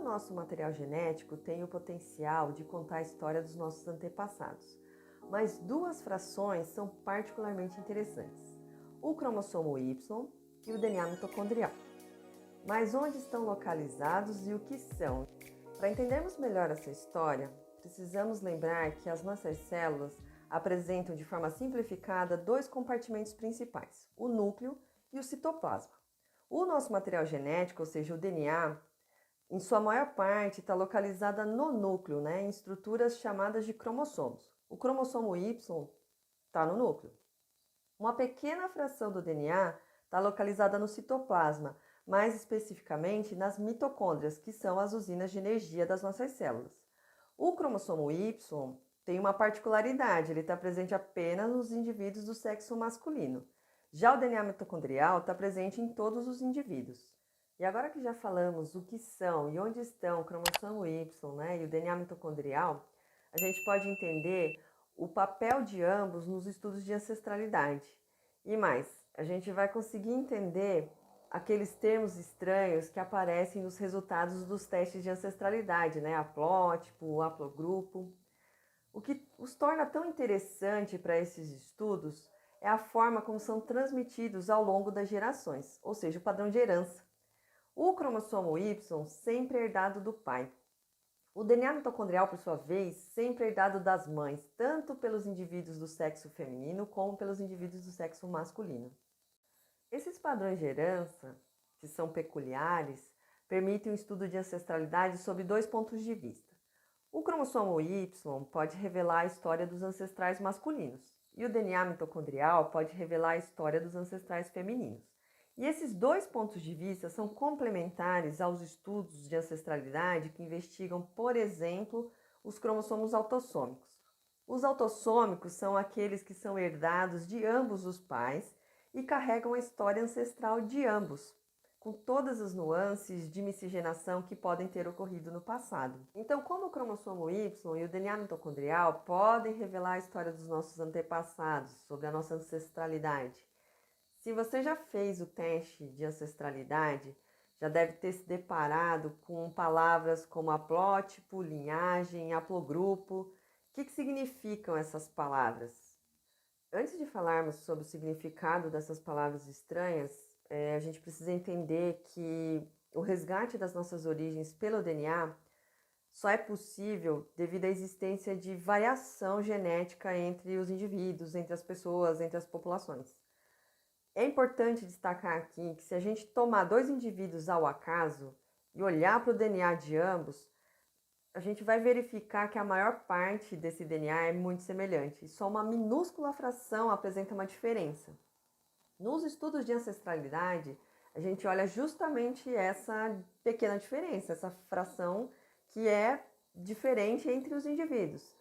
nosso material genético tem o potencial de contar a história dos nossos antepassados, mas duas frações são particularmente interessantes: o cromossomo Y e o DNA mitocondrial. Mas onde estão localizados e o que são? Para entendermos melhor essa história, precisamos lembrar que as nossas células apresentam de forma simplificada dois compartimentos principais: o núcleo e o citoplasma. O nosso material genético, ou seja, o DNA, em sua maior parte está localizada no núcleo, em estruturas chamadas de cromossomos. O cromossomo Y está no núcleo. Uma pequena fração do DNA está localizada no citoplasma, mais especificamente nas mitocôndrias, que são as usinas de energia das nossas células. O cromossomo Y tem uma particularidade: ele está presente apenas nos indivíduos do sexo masculino. Já o DNA mitocondrial está presente em todos os indivíduos. E agora que já falamos o que são e onde estão o cromossomo Y, e o DNA mitocondrial, a gente pode entender o papel de ambos nos estudos de ancestralidade. E mais, a gente vai conseguir entender aqueles termos estranhos que aparecem nos resultados dos testes de ancestralidade, haplótipo, haplogrupo. O que os torna tão interessante para esses estudos é a forma como são transmitidos ao longo das gerações, ou seja, o padrão de herança. O cromossomo Y sempre é herdado do pai. O DNA mitocondrial, por sua vez, sempre é herdado das mães, tanto pelos indivíduos do sexo feminino como pelos indivíduos do sexo masculino. Esses padrões de herança, que são peculiares, permitem o estudo de ancestralidade sob dois pontos de vista. O cromossomo Y pode revelar a história dos ancestrais masculinos e o DNA mitocondrial pode revelar a história dos ancestrais femininos. E esses dois pontos de vista são complementares aos estudos de ancestralidade que investigam, por exemplo, os cromossomos autossômicos. Os autossômicos são aqueles que são herdados de ambos os pais e carregam a história ancestral de ambos, com todas as nuances de miscigenação que podem ter ocorrido no passado. Então, como o cromossomo Y e o DNA mitocondrial podem revelar a história dos nossos antepassados, sobre a nossa ancestralidade? Se você já fez o teste de ancestralidade, já deve ter se deparado com palavras como haplótipo, linhagem, haplogrupo. O que significam essas palavras? Antes de falarmos sobre o significado dessas palavras estranhas, a gente precisa entender que o resgate das nossas origens pelo DNA só é possível devido à existência de variação genética entre os indivíduos, entre as pessoas, entre as populações. É importante destacar aqui que se a gente tomar dois indivíduos ao acaso e olhar para o DNA de ambos, a gente vai verificar que a maior parte desse DNA é muito semelhante e só uma minúscula fração apresenta uma diferença. Nos estudos de ancestralidade, a gente olha justamente essa pequena diferença, essa fração que é diferente entre os indivíduos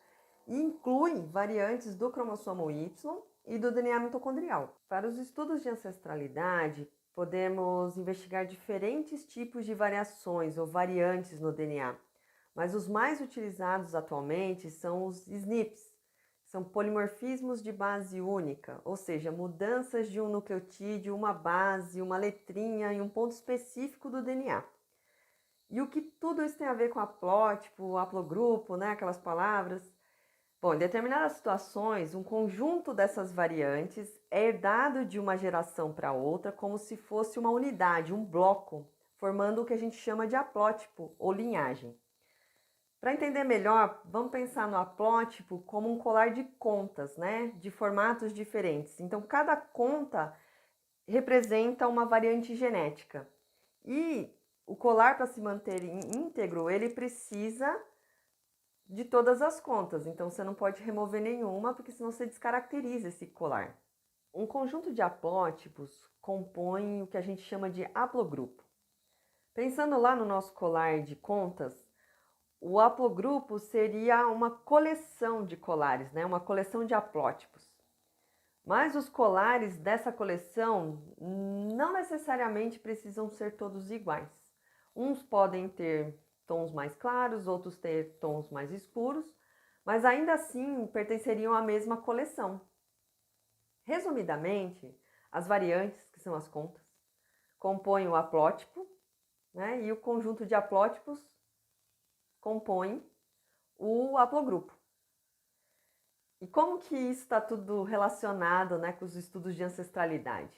e inclui variantes do cromossomo Y e do DNA mitocondrial. Para os estudos de ancestralidade, podemos investigar diferentes tipos de variações ou variantes no DNA, mas os mais utilizados atualmente são os SNPs, são polimorfismos de base única, ou seja, mudanças de um nucleotídeo, uma base, uma letrinha em um ponto específico do DNA. E o que tudo isso tem a ver com haplótipo, haplogrupo, aquelas palavras? Bom, em determinadas situações, um conjunto dessas variantes é herdado de uma geração para outra como se fosse uma unidade, um bloco, formando o que a gente chama de haplótipo ou linhagem. Para entender melhor, vamos pensar no haplótipo como um colar de contas, de formatos diferentes. Então, cada conta representa uma variante genética. E o colar, para se manter íntegro, ele precisa de todas as contas, então você não pode remover nenhuma, porque senão você descaracteriza esse colar. Um conjunto de haplótipos compõe o que a gente chama de haplogrupo. Pensando lá no nosso colar de contas, o haplogrupo seria uma coleção de colares, uma coleção de haplótipos. Mas os colares dessa coleção não necessariamente precisam ser todos iguais. Uns podem ter tons mais claros, outros ter tons mais escuros, mas ainda assim pertenceriam à mesma coleção. Resumidamente, as variantes, que são as contas, compõem o haplótipo, e o conjunto de haplótipos compõem o haplogrupo. E como que isso está tudo relacionado, né, com os estudos de ancestralidade?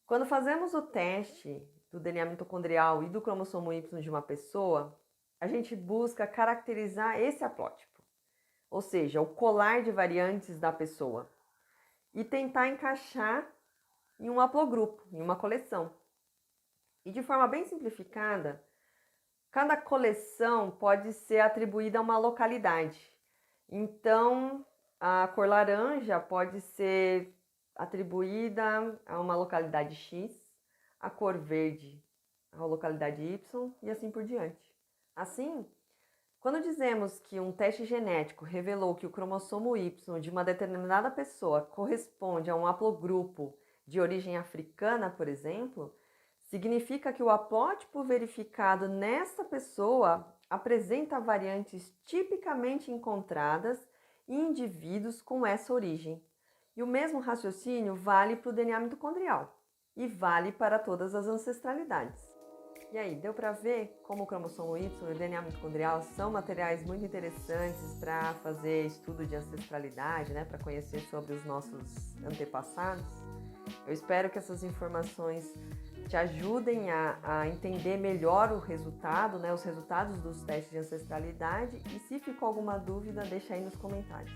Quando fazemos o teste do DNA mitocondrial e do cromossomo Y de uma pessoa, a gente busca caracterizar esse haplótipo, ou seja, o colar de variantes da pessoa, e tentar encaixar em um haplogrupo, em uma coleção. E de forma bem simplificada, cada coleção pode ser atribuída a uma localidade. Então, a cor laranja pode ser atribuída a uma localidade X, a cor verde a localidade Y e assim por diante. Assim, quando dizemos que um teste genético revelou que o cromossomo Y de uma determinada pessoa corresponde a um haplogrupo de origem africana, por exemplo, significa que o haplótipo verificado nessa pessoa apresenta variantes tipicamente encontradas em indivíduos com essa origem. E o mesmo raciocínio vale para o DNA mitocondrial e vale para todas as ancestralidades. E aí, deu para ver como o cromossomo Y e o DNA mitocondrial são materiais muito interessantes para fazer estudo de ancestralidade, né, para conhecer sobre os nossos antepassados? Eu espero que essas informações te ajudem a entender melhor o resultado, né, os resultados dos testes de ancestralidade, e se ficou alguma dúvida, deixa aí nos comentários.